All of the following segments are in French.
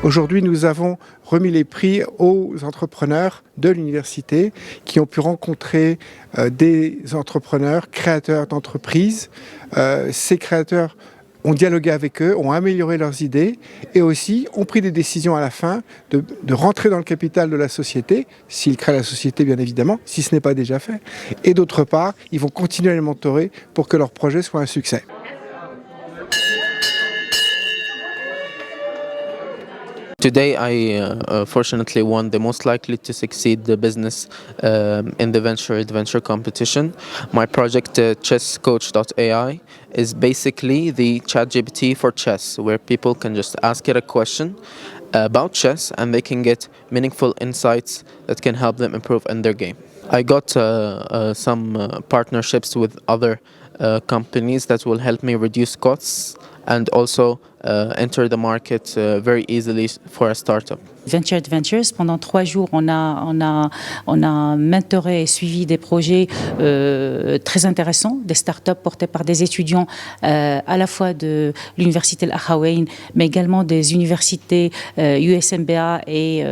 Aujourd'hui, nous avons remis les prix aux entrepreneurs de l'université qui ont pu rencontrer des entrepreneurs, créateurs d'entreprises. Ces créateurs ont dialogué avec eux, ont amélioré leurs idées et aussi ont pris des décisions à la fin de rentrer dans le capital de la société, s'ils créent la société bien évidemment, si ce n'est pas déjà fait. Et d'autre part, ils vont continuer à les mentorer pour que leur projet soit un succès. Today, I fortunately won the most likely to succeed the business in the Venture Adventure competition. My project, chesscoach.ai, is basically the ChatGPT for chess, where people can just ask it a question about chess and they can get meaningful insights that can help them improve in their game. I got some partnerships with other companies that will help me reduce costs and also enter the market very easily for a startup. Venture Adventures, pendant 3 jours, on a mentoré et suivi des projets très intéressants, des startups portés par des étudiants à la fois de l'université Al-Akhawayn, mais également des universités USMBA et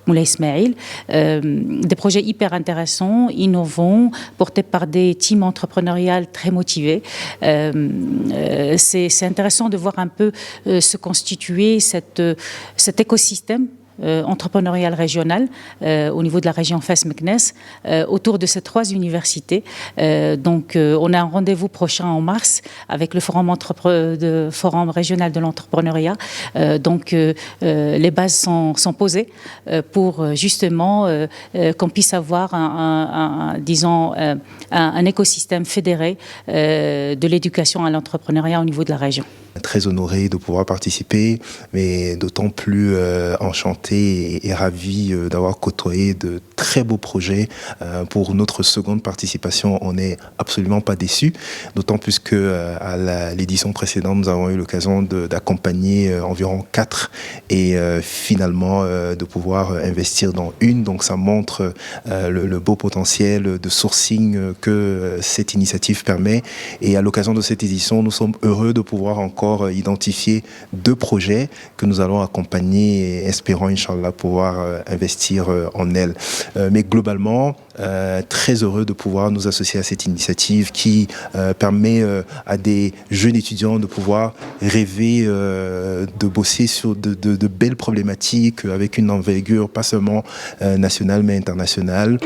Moulay Ismail. Des projets hyper intéressants, innovants, portés par des teams entrepreneuriales très motivés. C'est intéressant de voir un peu se constituer cet écosystème entrepreneurial régional au niveau de la région Fès-Meknès autour de ces 3 universités. Donc on a un rendez-vous prochain en mars avec le forum régional de l'entrepreneuriat. Donc les bases sont posées pour justement qu'on puisse avoir un écosystème fédéré de l'éducation à l'entrepreneuriat au niveau de la région. Très honoré de pouvoir participer, mais d'autant plus enchanté et ravi d'avoir côtoyé de très beaux projets. Pour notre seconde participation, on n'est absolument pas déçus, d'autant plus que à l'édition précédente, nous avons eu l'occasion d'accompagner environ 4 et finalement de pouvoir investir dans une. Donc ça montre le beau potentiel de sourcing que cette initiative permet. Et à l'occasion de cette édition, nous sommes heureux de pouvoir encore identifier 2 projets que nous allons accompagner et espérons, Inch'Allah, pouvoir investir en elles. Mais globalement, très heureux de pouvoir nous associer à cette initiative qui permet à des jeunes étudiants de pouvoir rêver de bosser sur de belles problématiques avec une envergure pas seulement nationale mais internationale.